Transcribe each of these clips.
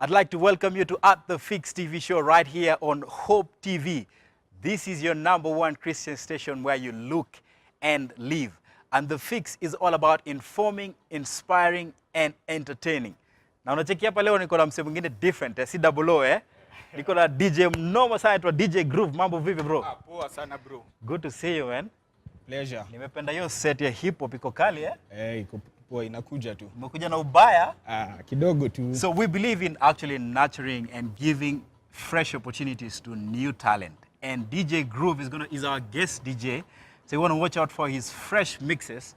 I'd like to welcome you to At The Fix TV show right here on Hope TV. This is your #1 Christian station where you look and live. And The Fix is all about informing, inspiring and entertaining. Na unacheki hapa leo niko na msee mwingine different, si double O Niko na DJ mnoma sana tu DJ Groove. Mambo vipi bro? Poa sana bro. Good to see you man. Pleasure. Nimependa hiyo set ya hip hop iko kali iko poa inakuja tu. Umekuja na ubaya? Kidogo tu. So we believe in actually nurturing and giving fresh opportunities to new talent. And DJ Groove is our guest DJ. So you want to watch out for his fresh mixes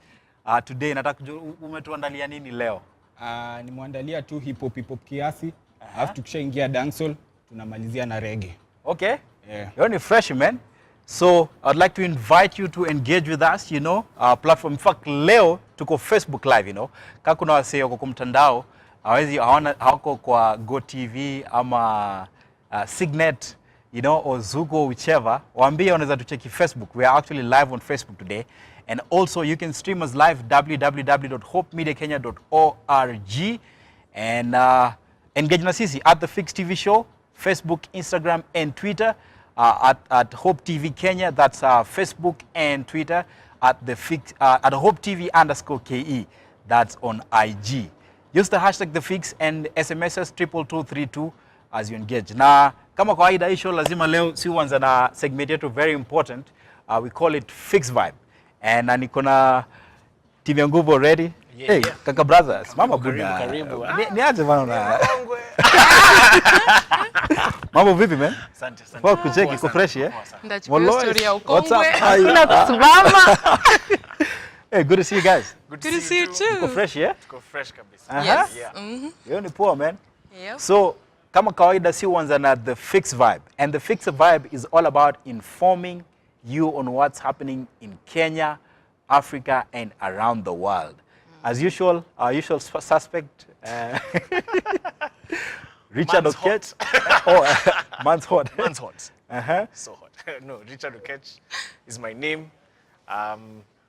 today. Nataka umetuandalia nini leo? Nimwandalia tu hip hop kiasi. Alafu tukishaingia dancehall tunamalizia na reggae. Okay. Yeah. You're only fresh man. So I'd like to invite you to engage with us, our platform. In fact, leo tuko Facebook live, Kama kuna wasee wako kwa mtandao, hawako kwa GoTV ama Signet, or Zuko, whichever. Waambie wanaweza tucheki Facebook. We are actually live on Facebook today. And also you can stream us live www.hopemediakenya.org and engage na sisi at The Fix TV show, Facebook, Instagram and Twitter. At Hope TV Kenya, that's Facebook and Twitter, at Hope TV _KE, that's on IG. Use the hashtag The Fix and SMSs 22232 as you engage. Na kama kawaida hii show lazima leo si uanza na segment yetu very important. We call it Fix Vibe. And niko na team ya nguvu already. Yeah, hey, Kaka brothers, mama buda. Karibu. Niaje bana na. Mambo vipi man? Asante sana. Kwa kucheki iko fresh Ndachukua story ya ukongwe. Hakuna kusimama. Hey, good to see you guys. Good to see you too. Iko fresh Tuko fresh kabisa. Yes. Hiyo ni poa man. Yep. So kama kawaida si uanza na The Fix Vibe. And The Fix Vibe is all about informing you on what's happening in Kenya, Africa and around the world. As usual, our usual suspect Richard Okech. Man's hot. Man's hot. So hot. No, Richard Okech is my name.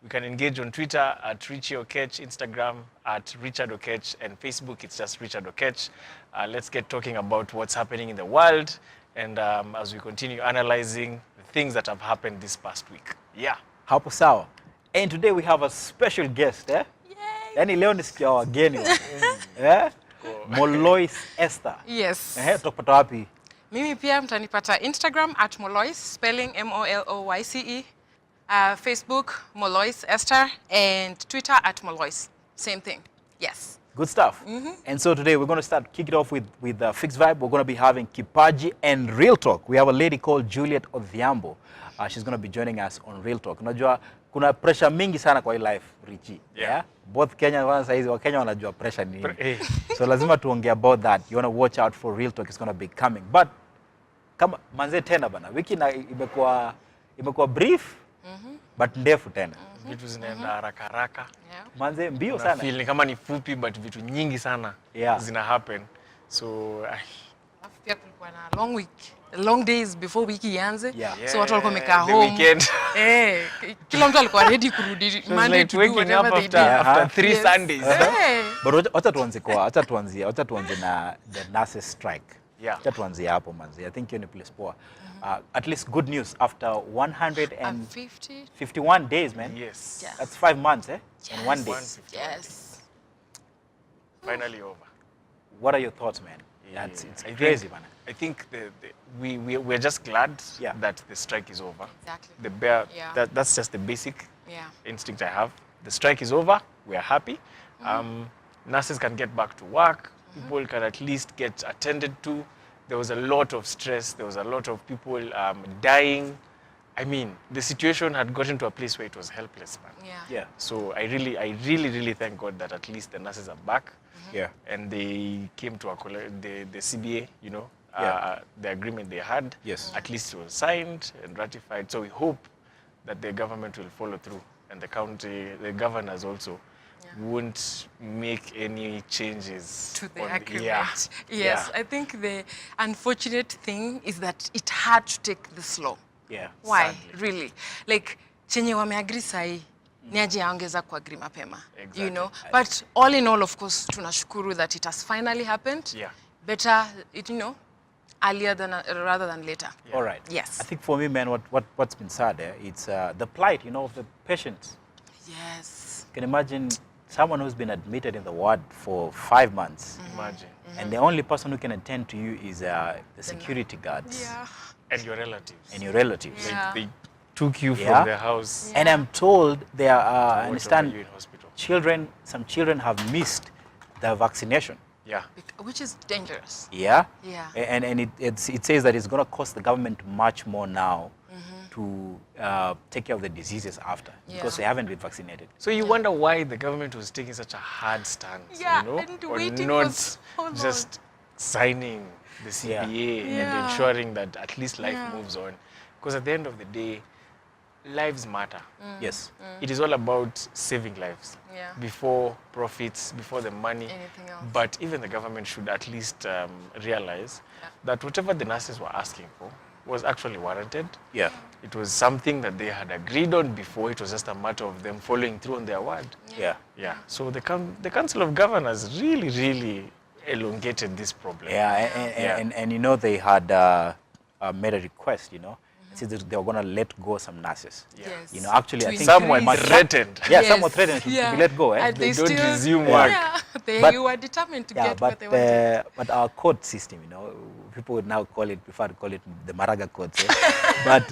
We can engage on Twitter at Richie Okech, Instagram at Richard Okech, and Facebook it's just Richard Okech. Let's get talking about what's happening in the world, and as we continue analyzing the things that have happened this past week. Yeah. Hapo sawa. And today we have a special guest, Yani leo nisikia wageni. Molois Esther. Yes. Tukapata wapi? Mimi pia mtanipata Instagram at Molois, spelling MOLOYCE. Facebook, Molois Esther, and Twitter at Molois. Same thing. Yes. Good stuff. And so today we're going to start kick it off with Fix Vibe. We're going to be having Kipaji and Real Talk. We have a lady called Juliet Odhiambo. She's going to be joining us on Real Talk. Unajua kuna pressure mingi sana kwa hii life, Richie. Yeah. Both Kenya wa Kenya wanajua pressure ni. So lazima tuongea about that. You want to watch out for Real Talk. It's going to be coming. But kama manze tena bana, wiki na imekuwa brief. But ndefu tena. Vitu zinaenda haraka haraka. Yeah. Manze mbio sana. Feel ni kama ni fupi but vitu nyingi sana zina happen. So Pia kulikuwa na long week. Long days before wiki ianze. So watu walikuwa wamekaa home. Weekend. Kila mtu alikuwa ready kurudi Monday to do whatever they did. After 3 Sundays. But wacha tuanze na the nurses strike. Yeah. Wacha tuanze hapo manze. I think you're in a place poa. At least good news after 151 days, man. Yes. Yeah. That's 5 months, And 1 day. Yes. Finally over. What are your thoughts, man? It's crazy, man. I think we're just glad that the strike is over. Exactly. That's just the basic instinct I have. The strike is over. We are happy. Nurses can get back to work. People can at least get attended to. There was a lot of stress. There was a lot of people dying. I mean, the situation had gotten to a place where it was helpless, man. Yeah. So I really thank God that at least the nurses are back. Yeah. And they came to the CBA, the agreement they had. Yes. At least it was signed and ratified. So we hope that the government will follow through, and the governors also won't make any changes to the agreement. Yes, I think the unfortunate thing is that it had to take this long. Yeah. Why? Sadly. Really? Like, chenye wameagree sahi, ni aje aongeza kuagree mapema. Exactly. You know? But all in all, of course, tunashukuru that it has finally happened. Yeah. better, earlier than rather than later. All right. Yes. I think for me, man, what's been sad there, it's the plight, of the patients. Yes. You can imagine someone who's been admitted in the ward for 5 months, Imagine. and the only person who can attend to you is the security guards Yeah. And your relatives. and your relatives. Yeah. They took you Yeah. from the house. And I'm told there are, I to watch over understand, you in hospital. some children have missed the vaccination. Yeah. Which is dangerous. Yeah. Yeah. And it says that it's going to cost the government much more now to take care of the diseases after because Yeah. they haven't been vaccinated. So you wonder why the government was taking such a hard stance, Yeah, you know, and on waiting not for so long. just signing the Yeah. CBA Yeah. and ensuring that at least life Yeah. moves on. Because at the end of the day, lives matter. Yes. It is all about saving lives Yeah. before profits, before the money. Anything else. But even the government should at least realize that whatever the nurses were asking for was actually warranted. Yeah. It was something that they had agreed on before. It was just a matter of them following through on their word. Yeah. Yeah. So the Council of Governors really, really elongated this problem. Yeah. And they had made a request, said that they were going to let go some nurses. Yes. Actually, I To think Some were increase- threatened. Yeah, some were threatened to Yeah. be let go. And They they don't still resume work. Yeah, But- you were determined to Yeah, get what but they wanted. our court system, people would now prefer to call it the Maraga courts. But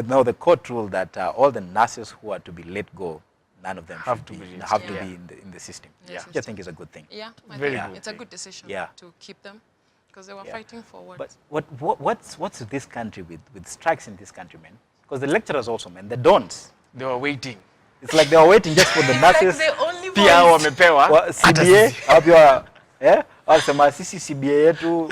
now the court ruled that all the nurses who are to be let go, none of them Have should to be have to Yeah. be in the system. Yeah. Which I think is a good thing. Yeah, I Very think good it's a thing. good decision Yeah. to keep them because they were Yeah. fighting for what. But what's with this country with strikes in this country, man? Because the lecturers also, man, they don't. They were waiting. It's like they were waiting just for the nurses. Like the only Pia voice. wamepewa. CBA wapiwa wasema sisi CBA yetu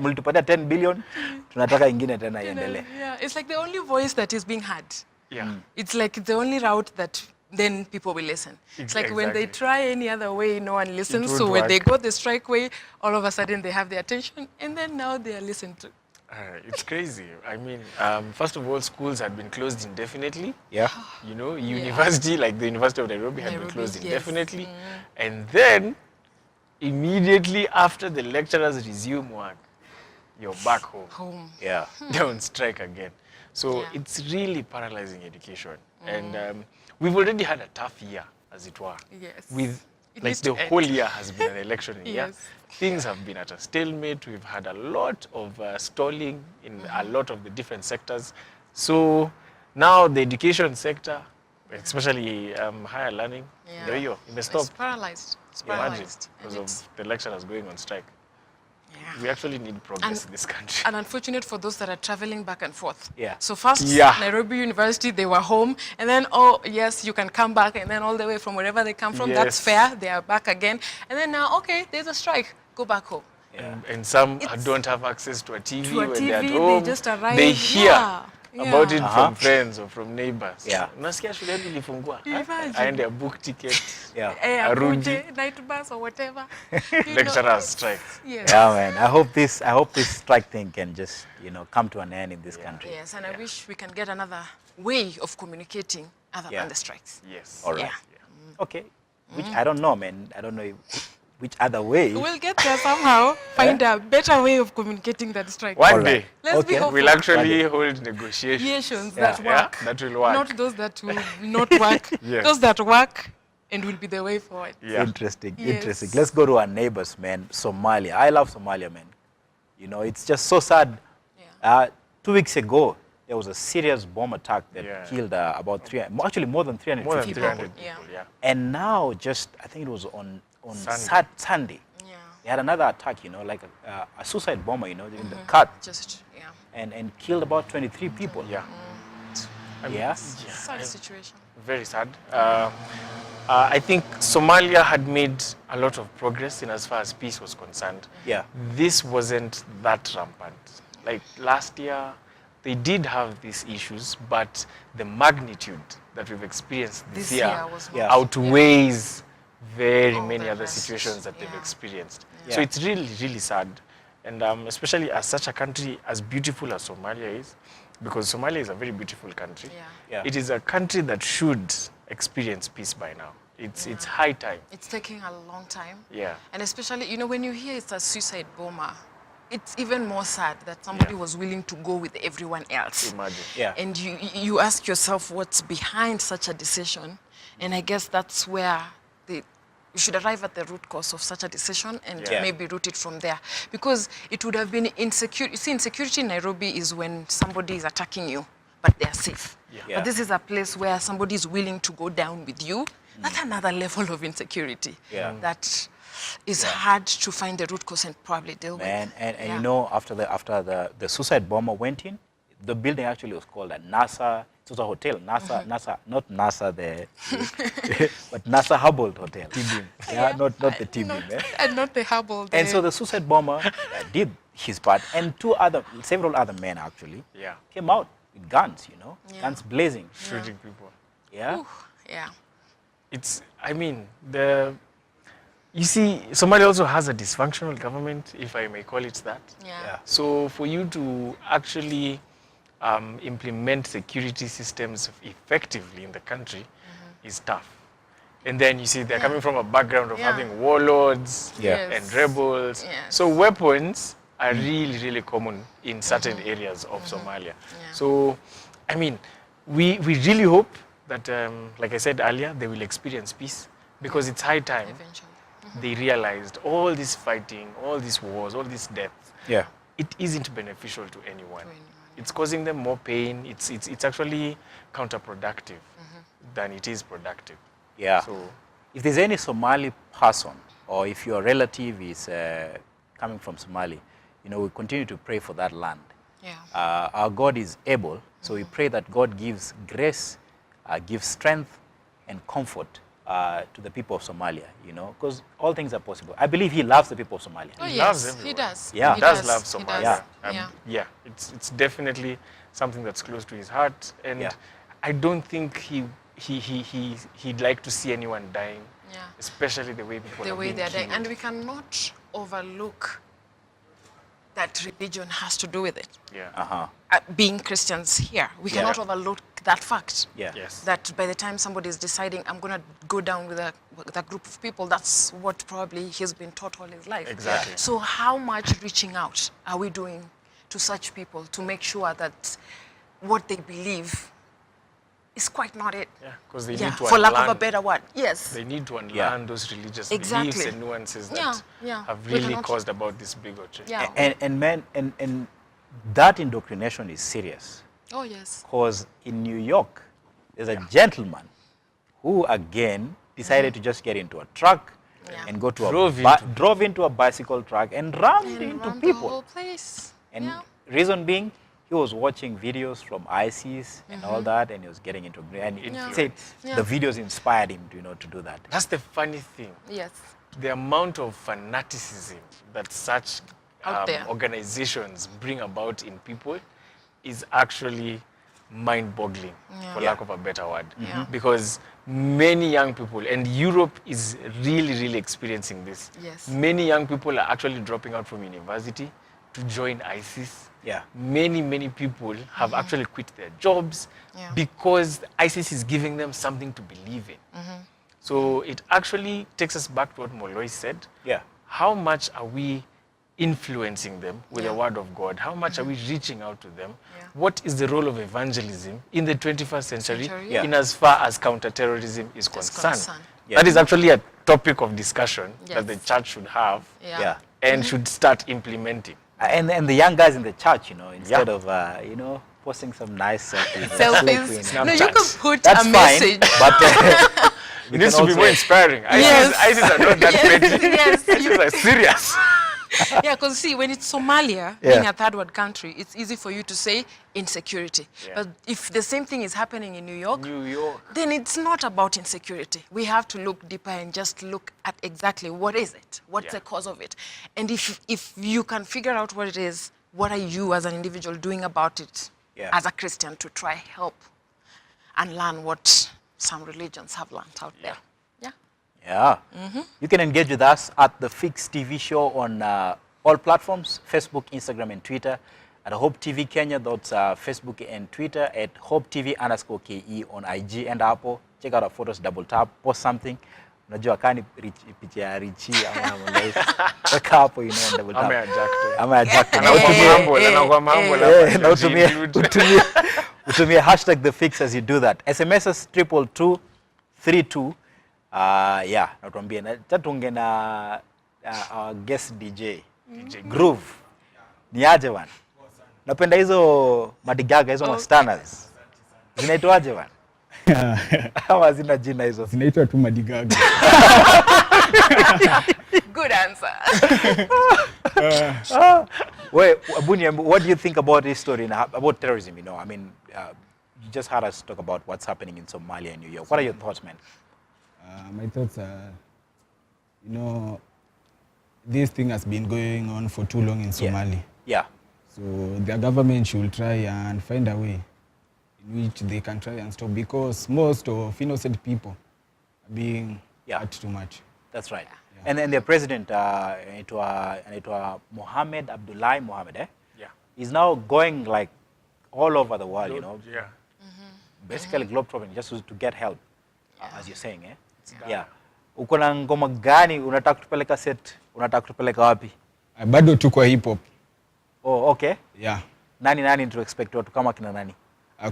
mlitupatia 10 billion tunataka ingine tena iendelee. Yeah, it's like the only voice that is being heard. Yeah. It's like the only route that then people will listen. It's like when they Exactly. try any other way, no one listens. won't So when they work. go the strike way, all of a sudden they have the attention, and then now they are listened to. It's crazy. I mean, first of all, schools had been closed indefinitely. Yeah. University, like the University of Nairobi, had been Nairobi, closed yes. indefinitely. And then, immediately after the lecturers resume work, you're back home. Home. Yeah. They're on strike again. So Yeah. it's really paralyzing education. And we've already had a tough year, as it were. Yes. With It like needs the to end. whole year has been an election year. Yes. Things have been at a stalemate. We've had a lot of stalling in a lot of the different sectors. So now the education sector, especially higher learning, Yeah. there you go, It's stop. paralyzed. It's Imagine, paralyzed. because And it's- of the lecturers going on strike. yeah. We actually need progress And- in this country. And unfortunate for those that are traveling back and forth. Yeah. So first, Yeah. Nairobi University, they were home, and then, oh, yes, you can come back, and then all the way from wherever they come from, that's Yes. fair, they are back again. And then now, okay, there's a strike, go back home. And some It's- don't have access to a TV To a when they're at TV, home. they just arrive. They hear Yeah. about it Uh-huh. from friends or from neighbors. Yeah. Unasikia shule yetu ilifungua. Imagine. Aende book ticket. Yeah. Arudi. Akuje, night bus or whatever. You know, Lecturers strike. Yes. Yeah, man. I hope this strike thing can just, come to an end in this country. Yes, and I wish we can get another way of communicating other Yeah. than the strikes. Yes. All right. Yeah. Okay. Which I don't know, man. I don't know which other way. We'll get there somehow, find a better way of communicating that strike. One All right. day, Let's be Okay. hopeful. we'll actually hold negotiations. Negotiations Yeah. that Yeah, work. that will work. Not those that will not work. Yes. Those that work and will be the way forward. Yeah. Interesting. Yes. Interesting. Let's go to our neighbors, man. Somalia. I love Somalia, man. It's just so sad. Yeah. 2 weeks ago, there was a serious bomb attack that Yeah. killed about actually more than 350 More than People. 300 Yeah. people, yeah. And now, I think it was on Sunday. Sunday, Yeah. they had another attack, like a suicide bomber, in the cut, Just, yeah. and killed about 23 people. Yeah. I mean, Yeah. Sad situation. Very sad. I think Somalia had made a lot of progress in as far as peace was concerned. Yeah. This wasn't that rampant. Like last year, they did have these issues, but the magnitude that we've experienced this This year was Yeah. not- outweighs very All many the other rest. situations that they've Yeah. experienced. Yeah. So it's really, really sad. And especially as such a country as beautiful as Somalia is, because Somalia is a very beautiful country. Yeah. Yeah. It is a country that should experience peace by now. It's high time. It's taking a long time. Yeah. And especially, you know, when you hear it's a suicide bomber, it's even more sad that somebody was willing to go with everyone else. Imagine. Yeah. And you ask yourself what's behind such a decision. And I guess that's where you should arrive at the root cause of such a decision and Yeah. maybe root it from there. Because it would have been insecure. You see, insecurity in Nairobi is when somebody is attacking you, but they are safe. Yeah. But this is a place where somebody is willing to go down with you. That's another level of insecurity that is hard to find the root cause and probably deal with. And you know, after the suicide bomber went in, the building actually was called a NASA. It was a hotel, NASA, not NASA but NASA Hubble Hotel. T-beam. Yeah, not the T-beam. And not the Hubble. And so the suicide bomber did his part, and several other men actually came out with guns, you know, guns blazing. Shooting people. Yeah. Yeah. I mean, you see, Somalia also has a dysfunctional government, if I may call it that. Yeah. So for you to actually implement security systems effectively in the country is tough. And then you see they're coming from a background of having warlords and rebels. Yes. So weapons are really, really common in certain areas of Somalia. Yeah. So, I mean, we really hope that, like I said earlier, they will experience peace because it's high time Eventually. they realized all this fighting, all these wars, all this death, Yeah. it isn't beneficial to anyone. anyone, It's causing them more pain. It's actually counterproductive than it is productive. Yeah. So, If there's any Somali person, or if your relative is coming from Somali, you know, we continue to pray for that land. Yeah. Our God is able, so we pray that God gives grace, gives strength and comfort to the people of Somalia, you know, because all things are possible. I believe he loves the people of Somalia. Oh, He yes, loves he everyone. does. Yeah. he does love He Somalia. does. Yeah, it's definitely something that's close to his heart, and Yeah. I don't think he'd like to see anyone dying, Yeah. especially the way people The are way being they're dying. killed. And we cannot overlook that religion has to do with it. Yeah. Being Christians here, we Yeah. cannot overlook that fact. Yeah. Yes. That by the time somebody is deciding, I'm going to go down with a group of people, that's what probably he's been taught all his life. Exactly. So how much reaching out are we doing to such people to make sure that what they believe is quite not it? Yeah, because they Yeah, need to for lack of a unlearn- better word. Yes. They need to unlearn Yeah. those religious Exactly. beliefs and nuances that Yeah. have We really cannot- caused about this bigotry. Yeah. And man, and that indoctrination is serious, Oh, yes. because in New York, there's a gentleman who again decided to just get into a truck Yeah. and go to Drove drove into a bicycle truck and rammed And into run the whole people. place. And yeah. reason being, he was watching videos from ISIS and all that, and he was getting into, and he Yeah. said Yeah. the videos inspired him to, you know, to do that. That's the funny thing. Yes. The amount of fanaticism that such Out there. organizations bring about in people is actually mind-boggling, Yeah. for Yeah. lack of a better word. Yeah. Because many young people, and Europe is really, really experiencing this. Yes. Many young people are actually dropping out from university to join ISIS. Yeah. Many people have actually quit their jobs Yeah. because ISIS is giving them something to believe in. So it actually takes us back to what Moloi said. Yeah. How much are we influencing them with Yeah. the word of God? How much are we reaching out to them? Yeah. What is the role of evangelism in the 21st century, Yeah. in as far as counterterrorism is concerned? concerned. Yeah. That is actually a topic of discussion Yes. that the church should have Yeah. and should start implementing. And the young guys in the church, you know, instead of, you know, posting some nice selfies. Selfies. No, you Snapchat. can put That's a fine, message. but It needs to be more inspiring. Yes. ISIS are not that petty. Yes. ISIS are serious. Yeah, because see, when it's Somalia, Yeah. being a third world country, it's easy for you to say insecurity. Yeah. But if the same thing is happening in New York, New York. then it's not about insecurity. We have to look deeper and just look at exactly what is it? What's Yeah. the cause of it? And if you can figure out what it is, what are you as an individual doing about it Yeah. as a Christian to try help and learn what some religions have learned out there? Yeah. yeah. You can engage with us at the Fix TV show on all platforms, Facebook, Instagram, and Twitter. At Hope TV Kenya, that's Facebook and Twitter, at Hope TV_KE on IG and Apple, check out our photos, double tap, post something. Unajua kani picha ya Richie ama Molise. Weka hapo, you know, double tap. Ama ya Jack. Utumie hashtag the fix as you do that. SMS 22232. Yeah, natuambie na tatunge na our guest DJ Groove. Ni aje bana? Napenda hizo madigaga, hizo mastanas. Zinaitwaje bana? Hawa zina jina hizo. Zinaitwa tu madigaga. Good answer. Wait, Abuni, what do you think about this story and about terrorism? You know, I mean, you just heard us talk about what's happening in Somalia and New York. What are your thoughts, man? My thoughts are, you know, this thing has been going on for too long in Somalia. Yeah. So the government should try and find a way in which they can try and stop, because most of innocent people are being hurt too much. That's right. Yeah. And then the president, Mohammed Abdullahi Mohammed, Yeah. is now going like all over the world, you know. Yeah. Basically globetrotting just to get help, as you're saying, Yeah. Uko na ngoma gani unataka kutupeleka set? Unataka kutupeleka wapi? Bado tu kwa hip hop. Oh, okay. Yeah. Nani to expect watu kama kina nani?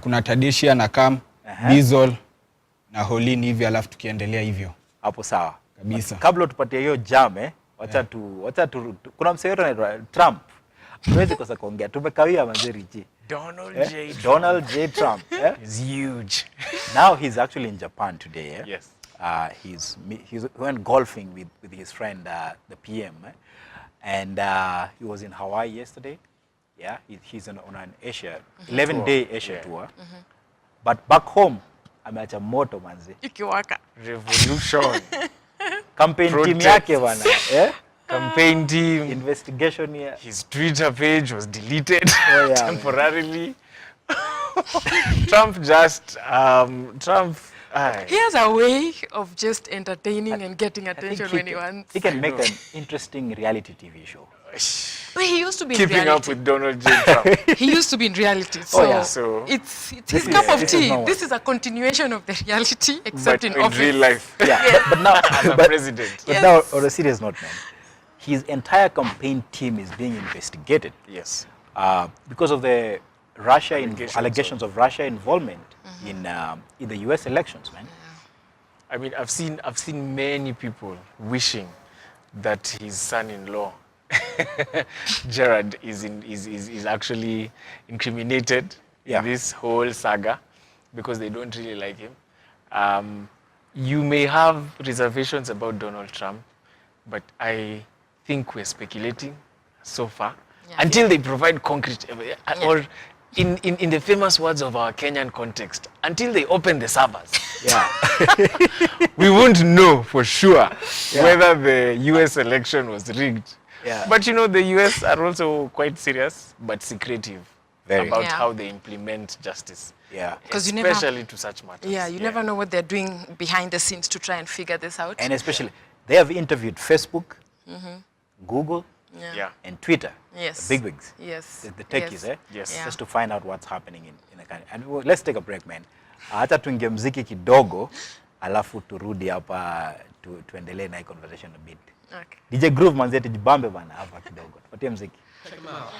Kuna Tadeshia na Kam, Diesel na Holin hivi, alafu tukiendelea hivyo. Hapo sawa. Kabisa. Kabla tupatie hiyo jam, wacha tu kuna msee yote anaitwa Trump. Tuweze kosa kuongea. Tumekawia manzi Richie. Donald J. Trump. He's huge. Now he's actually in Japan today. Yes. He went golfing with his friend, the PM, and he was in Hawaii yesterday. Yeah, he's on an Asia 11-day Asia tour. But back home, ameacha moto manzi. Ikiwaka. Revolution. Campaign team yake bana. Campaign team. Investigation here. His Twitter page was deleted temporarily. Trump just he has a way of just entertaining and getting attention when he wants. He can make an interesting reality TV show. But he used to be keeping in reality. up with Donald J. Trump. He used to be in reality. So, So it's his cup of tea. This is a continuation of the reality, except but in office. real life. Yeah, but now As a president. But now, on a serious note, man, his entire campaign team is being investigated. Yes. Because of the allegations of Russia involvement in the U.S. elections, man. I mean, I've seen many people wishing that his son-in-law, Jared, is actually incriminated in this whole saga because they don't really like him. You may have reservations about Donald Trump, but I think we're speculating so far until they provide concrete or in the famous words of our Kenyan context, until they open the servers. We won't know for sure whether the US election was rigged. But you know, the US are also quite serious but secretive about how they implement justice. Especially to such matters. You never know what they're doing behind the scenes to try and figure this out. And especially, they have interviewed Facebook, Google, and Twitter. Yes. The bigwigs. Yes. The techies, Yes. Just to find out what's happening in the country. And let's take a break, man. Hata tuingie mziki kidogo, alafu turudi hapa tuendelee na hii conversation a bit. Okay. DJ Groove manzetu jibambe bana hapa kidogo. Tupatie mziki. Check him out.